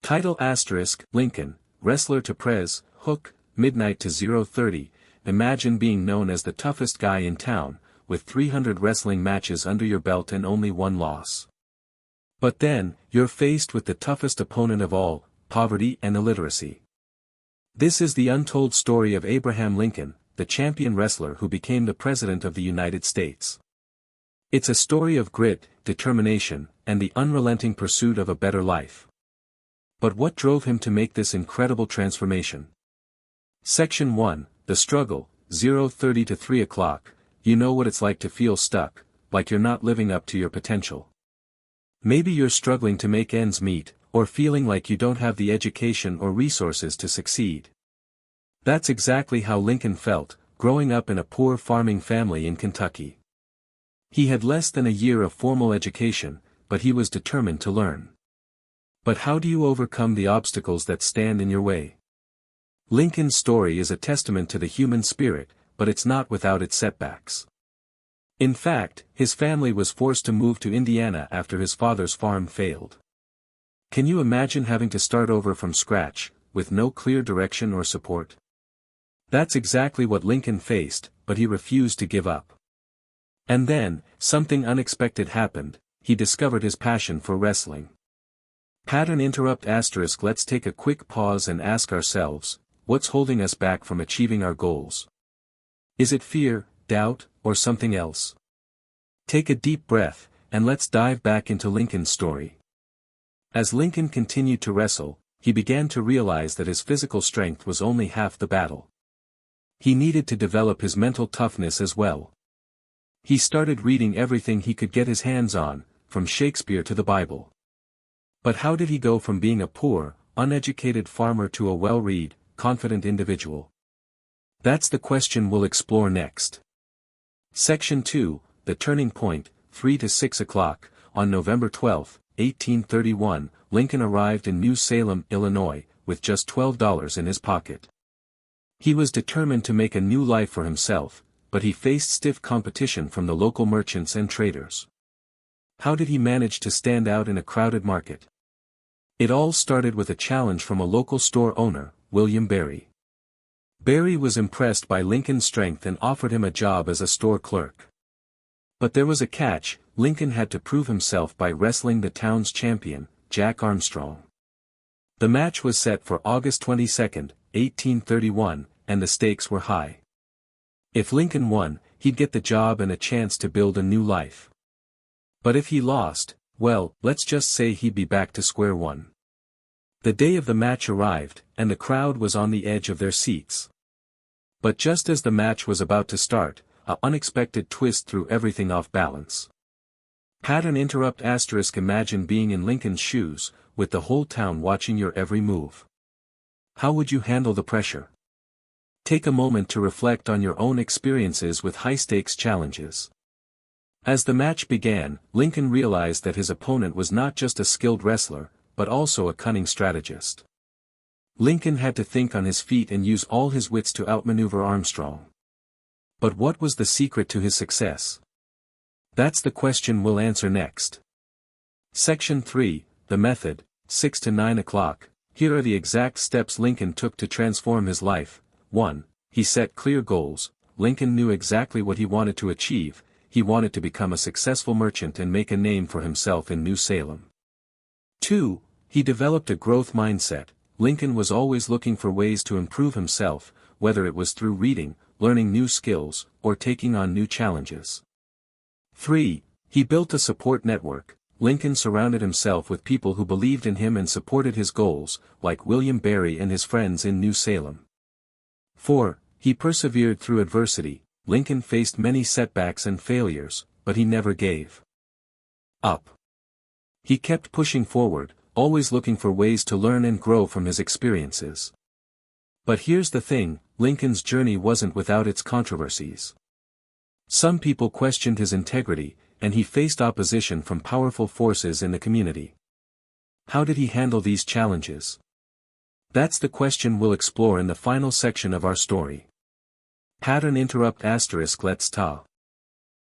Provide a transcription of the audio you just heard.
Title asterisk, Lincoln, wrestler to Prez, Hook, midnight to 0:30, imagine being known as the toughest guy in town, with 300 wrestling matches under your belt and only one loss. But then, you're faced with the toughest opponent of all, poverty and illiteracy. This is the untold story of Abraham Lincoln, the champion wrestler who became the President of the United States. It's a story of grit, determination, and the unrelenting pursuit of a better life. But what drove him to make this incredible transformation? Section 1, The Struggle, 0:30 to 3 o'clock, you know what it's like to feel stuck, like you're not living up to your potential. Maybe you're struggling to make ends meet, or feeling like you don't have the education or resources to succeed. That's exactly how Lincoln felt, growing up in a poor farming family in Kentucky. He had less than a year of formal education, but he was determined to learn. But how do you overcome the obstacles that stand in your way? Lincoln's story is a testament to the human spirit, but it's not without its setbacks. In fact, his family was forced to move to Indiana after his father's farm failed. Can you imagine having to start over from scratch, with no clear direction or support? That's exactly what Lincoln faced, but he refused to give up. And then, something unexpected happened, he discovered his passion for wrestling. Pattern interrupt asterisk let's take a quick pause and ask ourselves, what's holding us back from achieving our goals? Is it fear, doubt, or something else? Take a deep breath, and let's dive back into Lincoln's story. As Lincoln continued to wrestle, he began to realize that his physical strength was only half the battle. He needed to develop his mental toughness as well. He started reading everything he could get his hands on, from Shakespeare to the Bible. But how did he go from being a poor, uneducated farmer to a well-read, confident individual? That's the question we'll explore next. Section 2, The Turning Point, 3 to 6 o'clock, on November 12, 1831, Lincoln arrived in New Salem, Illinois, with just $12 in his pocket. He was determined to make a new life for himself, but he faced stiff competition from the local merchants and traders. How did he manage to stand out in a crowded market? It all started with a challenge from a local store owner, William Berry. Berry was impressed by Lincoln's strength and offered him a job as a store clerk. But there was a catch, Lincoln had to prove himself by wrestling the town's champion, Jack Armstrong. The match was set for August 22, 1831, and the stakes were high. If Lincoln won, he'd get the job and a chance to build a new life. But if he lost, well, let's just say he'd be back to square one. The day of the match arrived, and the crowd was on the edge of their seats. But just as the match was about to start, an unexpected twist threw everything off balance. Pattern interrupt asterisk imagine being in Lincoln's shoes, with the whole town watching your every move. How would you handle the pressure? Take a moment to reflect on your own experiences with high-stakes challenges. As the match began, Lincoln realized that his opponent was not just a skilled wrestler, but also a cunning strategist. Lincoln had to think on his feet and use all his wits to outmaneuver Armstrong. But what was the secret to his success? That's the question we'll answer next. Section 3, The Method, 6 to 9 o'clock, here are the exact steps Lincoln took to transform his life. 1. He set clear goals. Lincoln knew exactly what he wanted to achieve. He wanted to become a successful merchant and make a name for himself in New Salem. 2. He developed a growth mindset. Lincoln was always looking for ways to improve himself, whether it was through reading, learning new skills, or taking on new challenges. 3. He built a support network. Lincoln surrounded himself with people who believed in him and supported his goals, like William Berry and his friends in New Salem. 4. He persevered through adversity. Lincoln faced many setbacks and failures, but he never gave up. He kept pushing forward, always looking for ways to learn and grow from his experiences. But here's the thing, Lincoln's journey wasn't without its controversies. Some people questioned his integrity, and he faced opposition from powerful forces in the community. How did he handle these challenges? That's the question we'll explore in the final section of our story. Pattern interrupt asterisk let's talk.